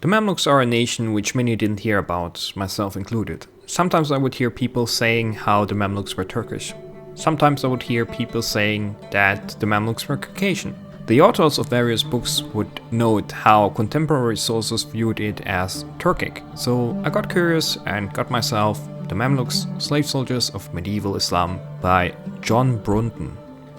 The Mamluks are a nation which many didn't hear about, myself included. Sometimes I would hear people saying how the Mamluks were Turkish. Sometimes I would hear people saying that the Mamluks were Caucasian. The authors of various books would note how contemporary sources viewed it as Turkic. So I got curious and got myself The Mamluks, Slave Soldiers of Medieval Islam by John Brunton.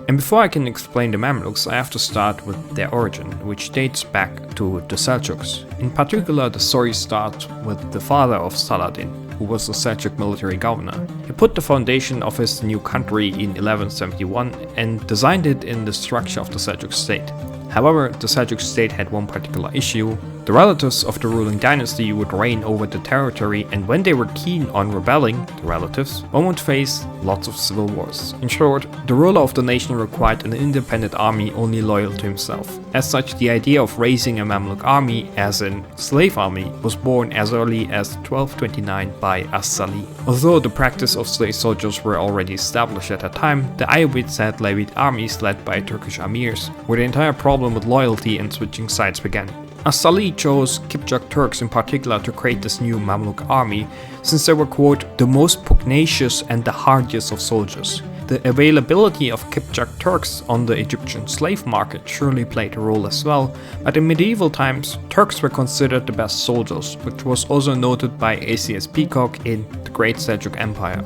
And before I can explain the Mamluks, I have to start with their origin, which dates back to the Seljuks. In particular, the story starts with the father of Saladin, who was the Seljuk military governor. He put the foundation of his new country in 1171 and designed it in the structure of the Seljuk state. However, the Seljuk state had one particular issue. The relatives of the ruling dynasty would reign over the territory, and when they were keen on rebelling, the relatives, one would face lots of civil wars. In short, the ruler of the nation required an independent army only loyal to himself. As such, the idea of raising a Mamluk army, as in slave army, was born as early as 1229 by As-Salih. Although the practice of slave soldiers were already established at that time, the Ayyubids had levied armies led by Turkish emirs, where the entire problem with loyalty and switching sides began. As-Salih chose Kipchak Turks in particular to create this new Mamluk army, since they were, quote, the most pugnacious and the hardiest of soldiers. The availability of Kipchak Turks on the Egyptian slave market surely played a role as well, but in medieval times, Turks were considered the best soldiers, which was also noted by A.C.S. Peacock in The Great Seljuk Empire.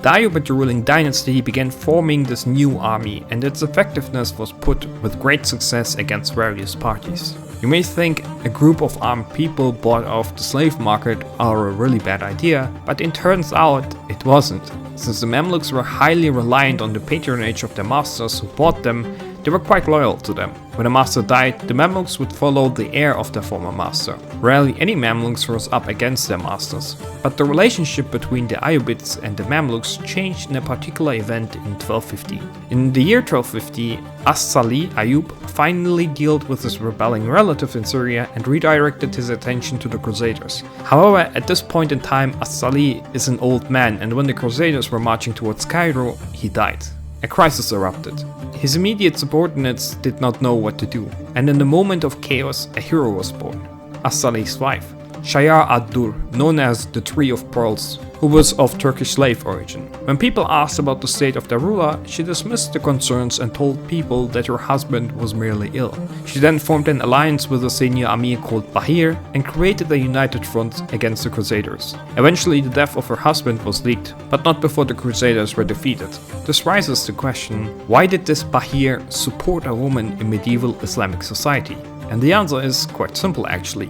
The Ayyubid ruling dynasty began forming this new army, and its effectiveness was put with great success against various parties. You may think a group of armed people bought off the slave market are a really bad idea, but it turns out it wasn't. Since the Mamluks were highly reliant on the patronage of their masters who bought them, they were quite loyal to them. When a master died, the Mamluks would follow the heir of their former master. Rarely any Mamluks rose up against their masters. But the relationship between the Ayyubids and the Mamluks changed in a particular event in 1250. In the year 1250, As-Salih Ayyub finally dealt with his rebelling relative in Syria and redirected his attention to the Crusaders. However, at this point in time, As-Salih is an old man, and when the Crusaders were marching towards Cairo, he died. A crisis erupted. His immediate subordinates did not know what to do, and in the moment of chaos, a hero was born. As-Salih's wife, Shayar ad-Dur, known as the Tree of Pearls, who was of Turkish slave origin. When people asked about the state of their ruler, she dismissed the concerns and told people that her husband was merely ill. She then formed an alliance with a senior emir called Bahir and created a united front against the Crusaders. Eventually, the death of her husband was leaked, but not before the Crusaders were defeated. This raises the question, why did this Bahir support a woman in medieval Islamic society? And the answer is quite simple actually.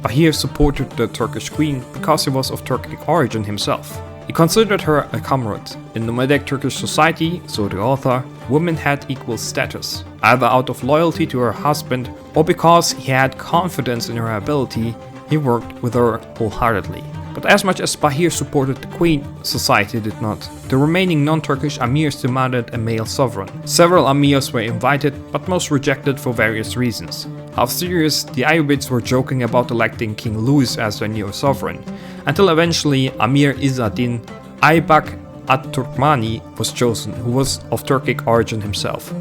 Bahir supported the Turkish queen because he was of Turkic origin himself. He considered her a comrade. In nomadic Turkish society, so the author, women had equal status. Either out of loyalty to her husband or because he had confidence in her ability, he worked with her wholeheartedly. But as much as Bahir supported the queen, society did not. The remaining non-Turkish emirs demanded a male sovereign. Several emirs were invited, but most rejected for various reasons. Half serious, the Ayyubids were joking about electing King Louis as their new sovereign, until eventually Amir Izzad-Din Aybak at-Turkmani was chosen, who was of Turkic origin himself.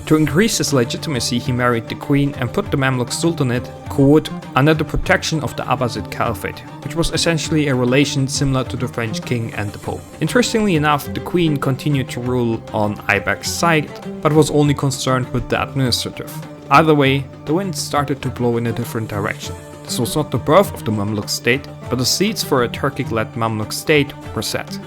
To increase his legitimacy, he married the queen and put the Mamluk Sultanate, quote, under the protection of the Abbasid caliphate, which was essentially a relation similar to the French king and the Pope. Interestingly enough, the queen continued to rule on Aybak's side, but was only concerned with the administrative. Either way, the wind started to blow in a different direction. This was not the birth of the Mamluk state, but the seeds for a Turkic-led Mamluk state were set.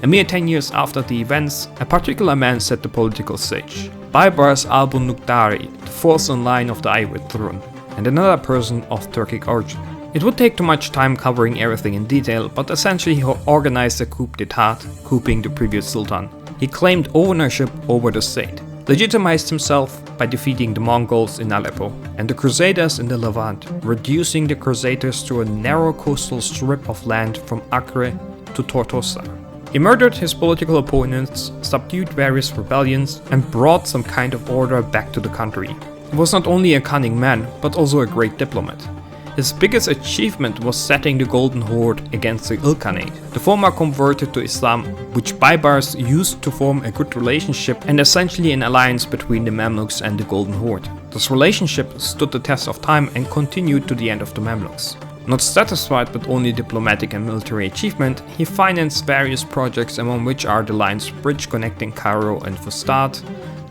A mere 10 years after the events, a particular man set the political stage. Baibars al-Bunukdari, the fourth in line of the Ayyubid throne, and another person of Turkic origin. It would take too much time covering everything in detail, but essentially he organized a coup d'etat, couping the previous sultan. He claimed ownership over the state, legitimized himself by defeating the Mongols in Aleppo and the Crusaders in the Levant, reducing the Crusaders to a narrow coastal strip of land from Acre to Tortosa. He murdered his political opponents, subdued various rebellions, and brought some kind of order back to the country. He was not only a cunning man, but also a great diplomat. His biggest achievement was setting the Golden Horde against the Sultanate. The former converted to Islam, which Baibars used to form a good relationship and essentially an alliance between the Mamluks and the Golden Horde. This relationship stood the test of time and continued to the end of the Mamluks. Not satisfied with only diplomatic and military achievement, he financed various projects, among which are the lines bridge connecting Cairo and Fustat,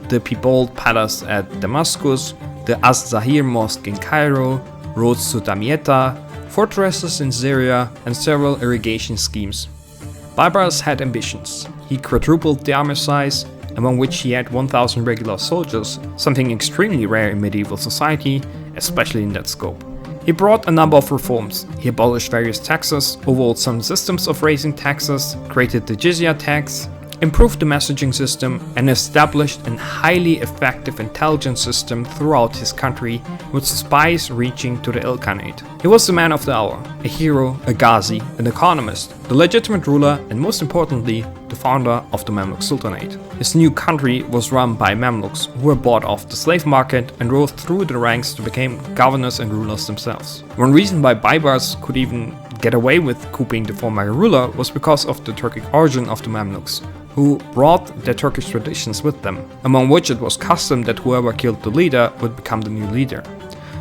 the Pibold Palace at Damascus, the Az-Zahir Mosque in Cairo, roads to Damietta, fortresses in Syria, and several irrigation schemes. Baibars had ambitions. He quadrupled the army size, among which he had 1,000 regular soldiers, something extremely rare in medieval society, especially in that scope. He brought a number of reforms. He abolished various taxes, overhauled some systems of raising taxes, created the jizya tax, improved the messaging system, and established a highly effective intelligence system throughout his country, with spies reaching to the Ilkhanate. He was the man of the hour, a hero, a ghazi, an economist, the legitimate ruler, and most importantly, the founder of the Mamluk Sultanate. His new country was run by Mamluks, who were bought off the slave market and rose through the ranks to become governors and rulers themselves. One reason why Baibars could even get away with couping the former ruler was because of the Turkic origin of the Mamluks, who brought their Turkish traditions with them, among which it was custom that whoever killed the leader would become the new leader.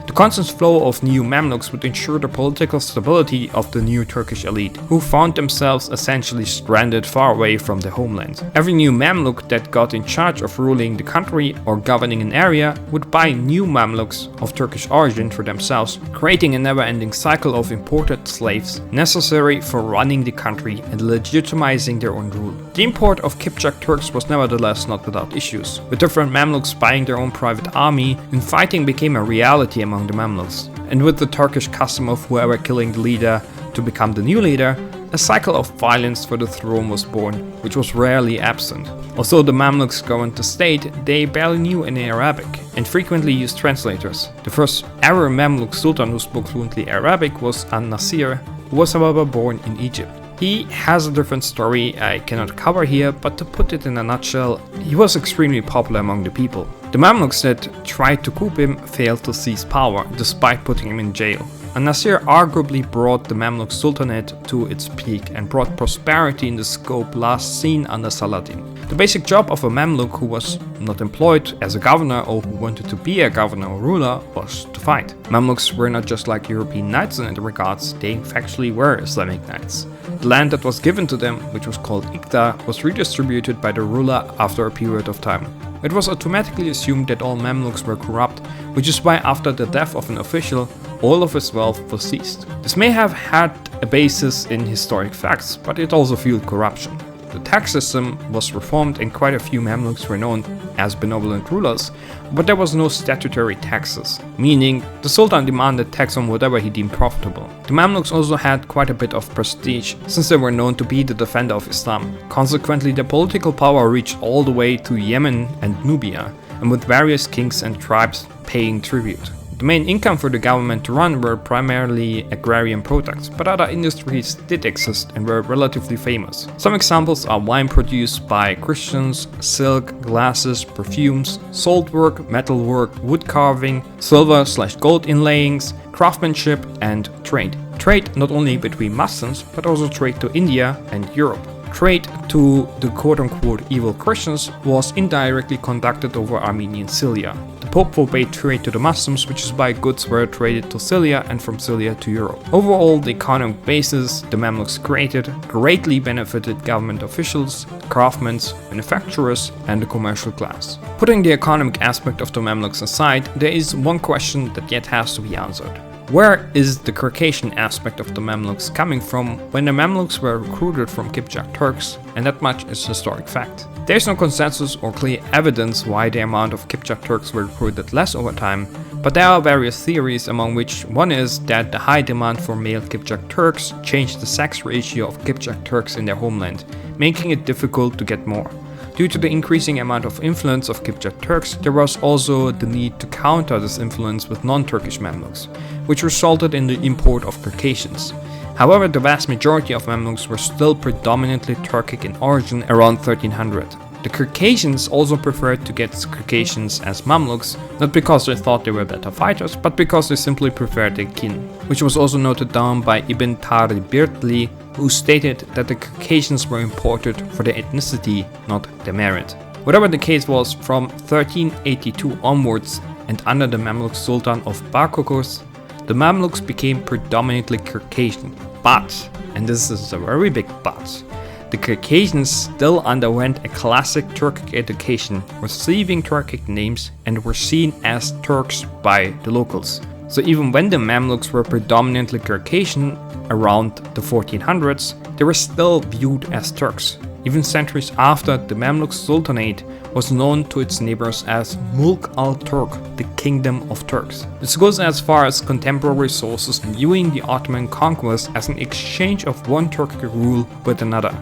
The constant flow of new Mamluks would ensure the political stability of the new Turkish elite, who found themselves essentially stranded far away from their homeland. Every new Mamluk that got in charge of ruling the country or governing an area would buy new Mamluks of Turkish origin for themselves, creating a never-ending cycle of imported slaves necessary for running the country and legitimizing their own rule. The import of Kipchak Turks was nevertheless not without issues, with different Mamluks buying their own private army, and fighting became a reality among the Mamluks. And with the Turkish custom of whoever killing the leader to become the new leader, a cycle of violence for the throne was born, which was rarely absent. Although the Mamluks governed the state, they barely knew any Arabic and frequently used translators. The first ever Mamluk Sultan who spoke fluently Arabic was An-Nasir, who was however born in Egypt. He has a different story I cannot cover here, but to put it in a nutshell, he was extremely popular among the people. The Mamluks that tried to coup him failed to seize power, despite putting him in jail. An-Nasir arguably brought the Mamluk Sultanate to its peak and brought prosperity in the scope last seen under Saladin. The basic job of a Mamluk who was not employed as a governor or who wanted to be a governor or ruler was to fight. Mamluks were not just like European knights in other regards, they factually were Islamic knights. The land that was given to them, which was called Iqta, was redistributed by the ruler after a period of time. It was automatically assumed that all Mamluks were corrupt, which is why after the death of an official, all of his wealth was seized. This may have had a basis in historic facts, but it also fueled corruption. The tax system was reformed and quite a few Mamluks were known as benevolent rulers, but there was no statutory taxes, meaning the Sultan demanded tax on whatever he deemed profitable. The Mamluks also had quite a bit of prestige, since they were known to be the defender of Islam. Consequently, their political power reached all the way to Yemen and Nubia, and with various kings and tribes paying tribute. The main income for the government to run were primarily agrarian products, but other industries did exist and were relatively famous. Some examples are wine produced by Christians, silk, glasses, perfumes, saltwork, metalwork, wood carving, silver/gold inlayings, craftsmanship, and trade. Trade not only between Muslims, but also trade to India and Europe. Trade to the quote-unquote evil Christians was indirectly conducted over Armenian Syria. The Pope forbade trade to the Muslims, which is why goods were traded to Syria and from Syria to Europe. Overall, the economic basis the Mamluks created greatly benefited government officials, craftsmen, manufacturers, and the commercial class. Putting the economic aspect of the Mamluks aside, there is one question that yet has to be answered. Where is the Caucasian aspect of the Mamluks coming from when the Mamluks were recruited from Kipchak Turks, and that much is historic fact. There is no consensus or clear evidence why the amount of Kipchak Turks were recruited less over time, but there are various theories, among which one is that the high demand for male Kipchak Turks changed the sex ratio of Kipchak Turks in their homeland, making it difficult to get more. Due to the increasing amount of influence of Kipchak Turks, there was also the need to counter this influence with non-Turkish Mamluks, which resulted in the import of Caucasians. However, the vast majority of Mamluks were still predominantly Turkic in origin around 1300. The Caucasians also preferred to get Caucasians as Mamluks, not because they thought they were better fighters, but because they simply preferred their kin, which was also noted down by Ibn Tariq, who stated that the Caucasians were imported for their ethnicity, not their merit. Whatever the case was, from 1382 onwards and under the Mamluk Sultan of Barkokos, the Mamluks became predominantly Caucasian. But, and this is a very big but, the Caucasians still underwent a classic Turkic education, receiving Turkic names, and were seen as Turks by the locals. So even when the Mamluks were predominantly Caucasian around the 1400s, they were still viewed as Turks. Even centuries after, the Mamluk Sultanate was known to its neighbors as Mulk al-Turk, the Kingdom of Turks. This goes as far as contemporary sources viewing the Ottoman conquest as an exchange of one Turkic rule with another.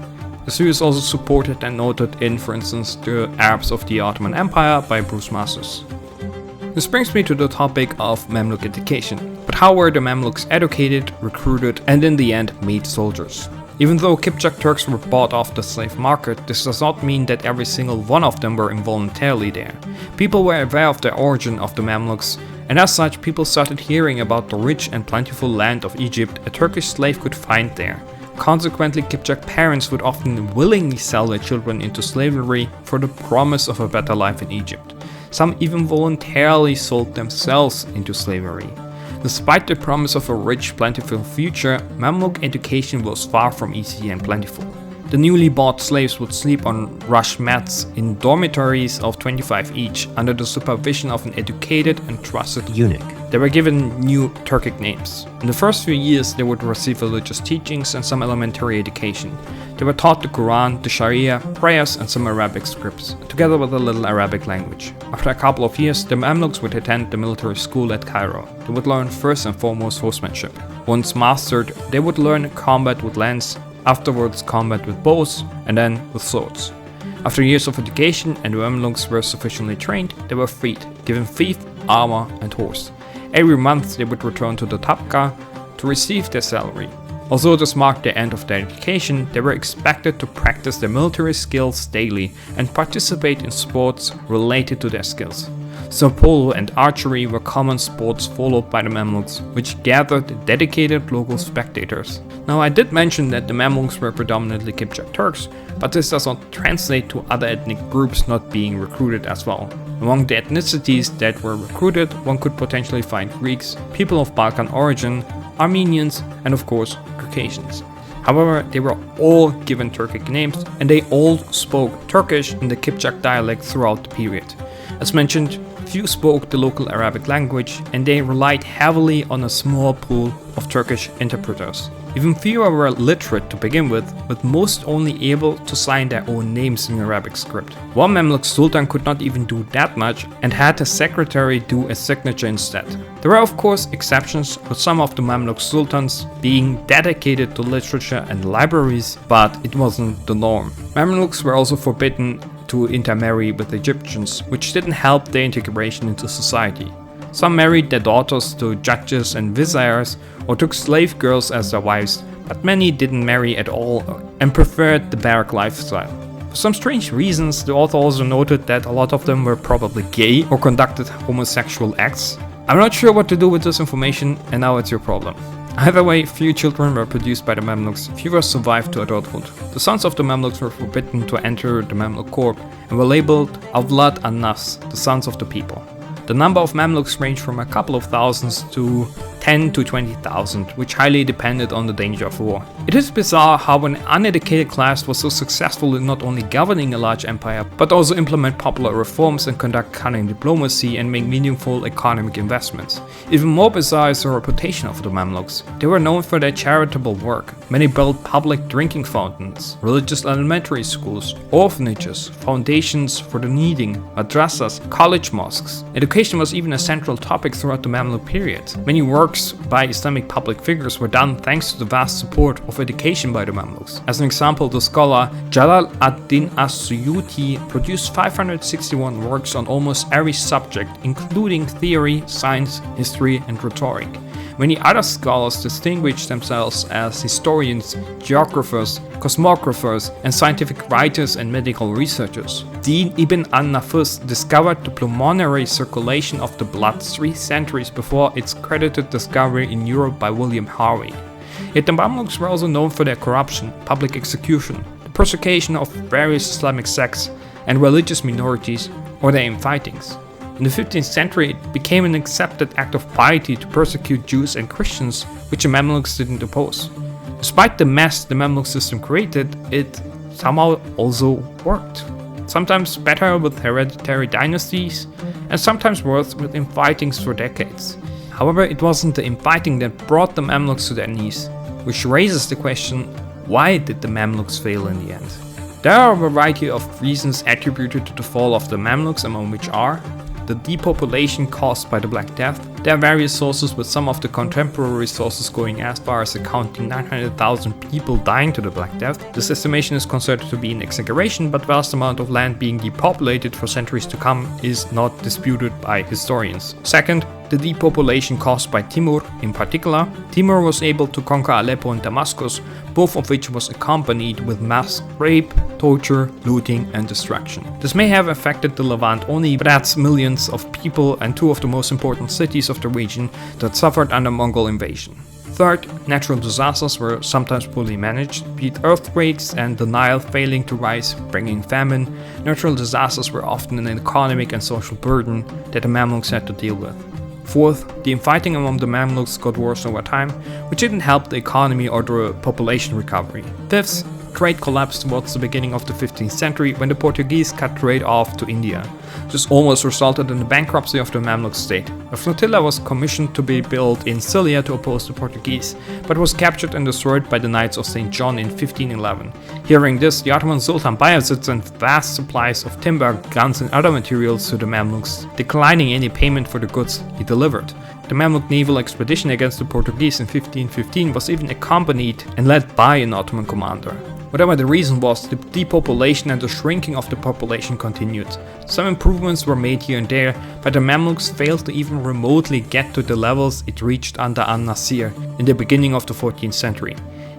This view is also supported and noted in, for instance, The Arabs of the Ottoman Empire by Bruce Masters. This brings me to the topic of Mamluk education. But how were the Mamluks educated, recruited, and in the end made soldiers? Even though Kipchak Turks were bought off the slave market, this does not mean that every single one of them were involuntarily there. People were aware of the origin of the Mamluks, and as such people started hearing about the rich and plentiful land of Egypt a Turkish slave could find there. Consequently, Kipchak parents would often willingly sell their children into slavery for the promise of a better life in Egypt. Some even voluntarily sold themselves into slavery. Despite the promise of a rich, plentiful future, Mamluk education was far from easy and plentiful. The newly bought slaves would sleep on rush mats in dormitories of 25 each under the supervision of an educated and trusted eunuch. They were given new Turkic names. In the first few years they would receive religious teachings and some elementary education. They were taught the Quran, the Sharia, prayers and some Arabic scripts, together with a little Arabic language. After a couple of years, the Mamluks would attend the military school at Cairo. They would learn first and foremost horsemanship. Once mastered, they would learn combat with lance, afterwards combat with bows, and then with swords. After years of education and the Mamluks were sufficiently trained, they were freed, given fief, armor and horse. Every month they would return to the Tabqa to receive their salary. Although this marked the end of their education, they were expected to practice their military skills daily and participate in sports related to their skills. So polo and archery were common sports followed by the Mamluks, which gathered dedicated local spectators. Now I did mention that the Mamluks were predominantly Kipchak Turks, but this does not translate to other ethnic groups not being recruited as well. Among the ethnicities that were recruited, one could potentially find Greeks, people of Balkan origin, Armenians, and of course Caucasians. However, they were all given Turkic names and they all spoke Turkish in the Kipchak dialect throughout the period. As mentioned, few spoke the local Arabic language and they relied heavily on a small pool of Turkish interpreters. Even fewer were literate to begin with most only able to sign their own names in Arabic script. One Mamluk Sultan could not even do that much and had his secretary do a signature instead. There were of course exceptions, with some of the Mamluk Sultans being dedicated to literature and libraries, but it wasn't the norm. Mamluks were also forbidden to intermarry with Egyptians, which didn't help their integration into society. Some married their daughters to judges and viziers or took slave girls as their wives, but many didn't marry at all and preferred the barrack lifestyle. For some strange reasons, the author also noted that a lot of them were probably gay or conducted homosexual acts. I'm not sure what to do with this information, and now it's your problem. Either way, few children were produced by the Mamluks, fewer survived to adulthood. The sons of the Mamluks were forbidden to enter the Mamluk court and were labeled Avlad an-Nafs, the sons of the people. The number of Mamluks ranged from a couple of thousands to 10 to 20,000, which highly depended on the danger of war. It is bizarre how an uneducated class was so successful in not only governing a large empire, but also implement popular reforms and conduct cunning diplomacy and make meaningful economic investments. Even more bizarre is the reputation of the Mamluks. They were known for their charitable work. Many built public drinking fountains, religious elementary schools, orphanages, foundations for the needy, madrasas, college mosques. Education was even a central topic throughout the Mamluk period. Many works by Islamic public figures were done thanks to the vast support of education by the Mamluks. As an example, the scholar Jalal ad-Din as-Suyuti produced 561 works on almost every subject, including theory, science, history, and rhetoric. Many other scholars distinguished themselves as historians, geographers, cosmographers, and scientific writers and medical researchers. Din ibn al-Nafis discovered the pulmonary circulation of the blood 3 centuries before its credited discovery in Europe by William Harvey. Yet the Mamluks were also known for their corruption, public execution, the persecution of various Islamic sects and religious minorities, or their infightings. In the 15th century, it became an accepted act of piety to persecute Jews and Christians, which the Mamluks didn't oppose. Despite the mess the Mamluk system created, it somehow also worked. Sometimes better with hereditary dynasties, and sometimes worse with infightings for decades. However, it wasn't the infighting that brought the Mamluks to their knees, which raises the question, why did the Mamluks fail in the end? There are a variety of reasons attributed to the fall of the Mamluks, among which are the depopulation caused by the Black Death. There are various sources, with some of the contemporary sources going as far as accounting 900,000 people dying to the Black Death. This estimation is considered to be an exaggeration, but vast amount of land being depopulated for centuries to come is not disputed by historians. Second, the depopulation caused by Timur in particular. Timur was able to conquer Aleppo and Damascus, both of which was accompanied with mass rape, torture, looting and destruction. This may have affected the Levant only, but that's millions of people and two of the most important cities of the region that suffered under Mongol invasion. Third, natural disasters were sometimes poorly managed, be it earthquakes and the Nile failing to rise, bringing famine. Natural disasters were often an economic and social burden that the Mamluks had to deal with. Fourth, the infighting among the Mamluks got worse over time, which didn't help the economy or the population recovery. Fifth, trade collapsed towards the beginning of the 15th century when the Portuguese cut trade off to India. This almost resulted in the bankruptcy of the Mamluk state. A flotilla was commissioned to be built in Scythia to oppose the Portuguese, but was captured and destroyed by the Knights of St. John in 1511. Hearing this, the Ottoman Sultan Bayezid sent vast supplies of timber, guns and other materials to the Mamluks, declining any payment for the goods he delivered. The Mamluk naval expedition against the Portuguese in 1515 was even accompanied and led by an Ottoman commander. Whatever the reason was, the depopulation and the shrinking of the population continued. Some improvements were made here and there, but the Mamluks failed to even remotely get to the levels it reached under An-Nasir in the beginning of the 14th century.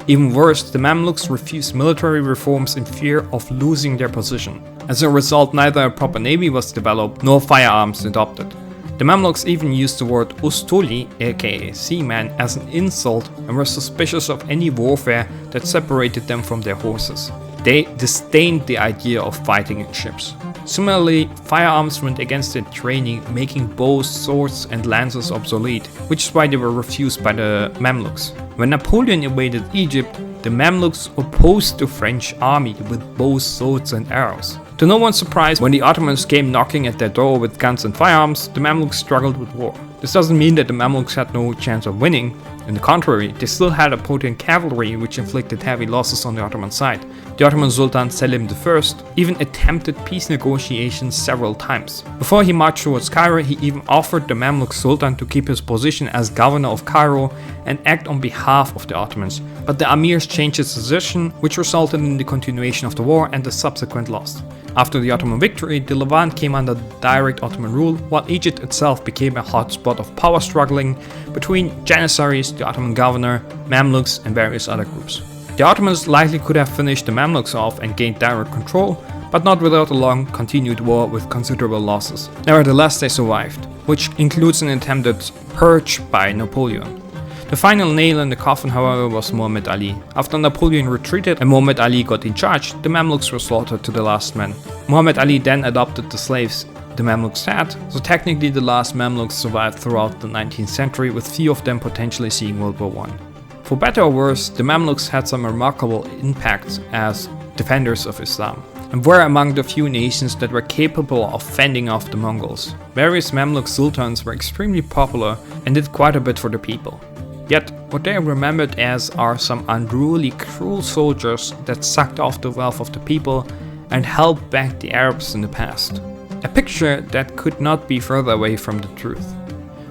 Even worse, the Mamluks refused military reforms in fear of losing their position. As a result, neither a proper navy was developed nor firearms adopted. The Mamluks even used the word Ustoli, aka seaman, as an insult and were suspicious of any warfare that separated them from their horses. They disdained the idea of fighting in ships. Similarly, firearms went against their training, making bows, swords and lances obsolete, which is why they were refused by the Mamluks. When Napoleon invaded Egypt, the Mamluks opposed the French army with bows, swords and arrows. To no one's surprise, when the Ottomans came knocking at their door with guns and firearms, the Mamluks struggled with war. This doesn't mean that the Mamluks had no chance of winning. On the contrary, they still had a potent cavalry which inflicted heavy losses on the Ottoman side. The Ottoman Sultan Selim I even attempted peace negotiations several times. Before he marched towards Cairo, he even offered the Mamluk Sultan to keep his position as governor of Cairo and act on behalf of the Ottomans. But the emirs changed his decision, which resulted in the continuation of the war and the subsequent loss. After the Ottoman victory, the Levant came under direct Ottoman rule, while Egypt itself became a hotspot of power struggling between Janissaries, the Ottoman governor, Mamluks and various other groups. The Ottomans likely could have finished the Mamluks off and gained direct control, but not without a long continued war with considerable losses. Nevertheless, they survived, which includes an attempted purge by Napoleon. The final nail in the coffin, however, was Muhammad Ali. After Napoleon retreated and Muhammad Ali got in charge, the Mamluks were slaughtered to the last man. Muhammad Ali then adopted the slaves the Mamluks had, so technically the last Mamluks survived throughout the 19th century, with few of them potentially seeing World War I. For better or worse, the Mamluks had some remarkable impacts as defenders of Islam, and were among the few nations that were capable of fending off the Mongols. Various Mamluk sultans were extremely popular and did quite a bit for the people. Yet, what they are remembered as are some unruly, cruel soldiers that sucked off the wealth of the people and held back the Arabs in the past. A picture that could not be further away from the truth.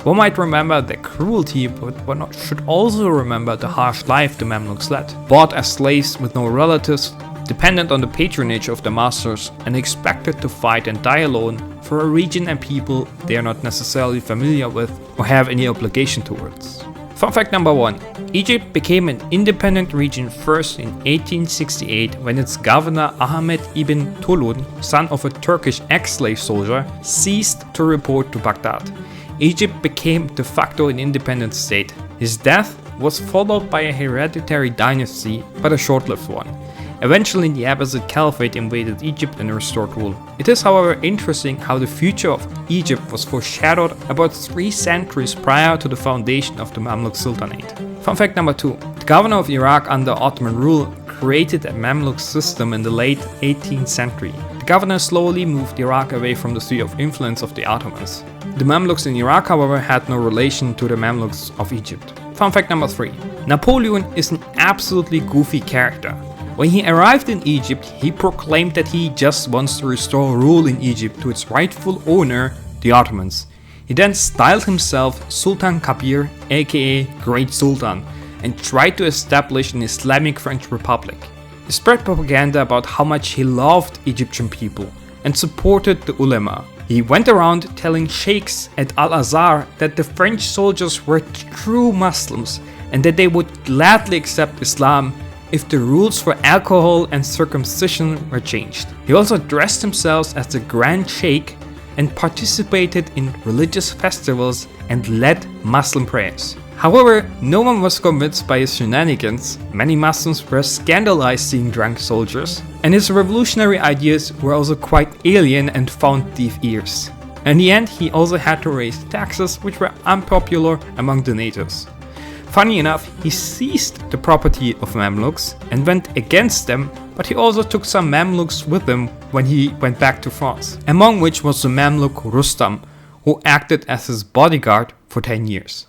One might remember their cruelty, but one should also remember the harsh life the Mamluks led. Bought as slaves with no relatives, dependent on the patronage of their masters, and expected to fight and die alone for a region and people they are not necessarily familiar with or have any obligation towards. Fun fact number 1. Egypt became an independent region first in 1868 when its governor Ahmed ibn Tulun, son of a Turkish ex-slave soldier, ceased to report to Baghdad. Egypt became de facto an independent state. His death was followed by a hereditary dynasty, but a short-lived one. Eventually, the Abbasid Caliphate invaded Egypt and restored rule. It is, however, interesting how the future of Egypt was foreshadowed about 3 centuries prior to the foundation of the Mamluk Sultanate. Fun fact number 2. The governor of Iraq under Ottoman rule created a Mamluk system in the late 18th century. The governor slowly moved Iraq away from the sphere of influence of the Ottomans. The Mamluks in Iraq, however, had no relation to the Mamluks of Egypt. Fun fact number 3. Napoleon is an absolutely goofy character. When he arrived in Egypt, he proclaimed that he just wants to restore rule in Egypt to its rightful owner, the Ottomans. He then styled himself Sultan Kabir, aka Great Sultan, and tried to establish an Islamic French Republic. He spread propaganda about how much he loved Egyptian people and supported the ulema. He went around telling sheikhs at Al-Azhar that the French soldiers were true Muslims and that they would gladly accept Islam if the rules for alcohol and circumcision were changed. He also dressed himself as the Grand Sheikh and participated in religious festivals and led Muslim prayers. However, no one was convinced by his shenanigans. Many Muslims were scandalized seeing drunk soldiers, and his revolutionary ideas were also quite alien and found deaf ears. In the end, he also had to raise taxes which were unpopular among the natives. Funny enough, he seized the property of Mamluks and went against them, but he also took some Mamluks with him when he went back to France, among which was the Mamluk Rustam, who acted as his bodyguard for 10 years.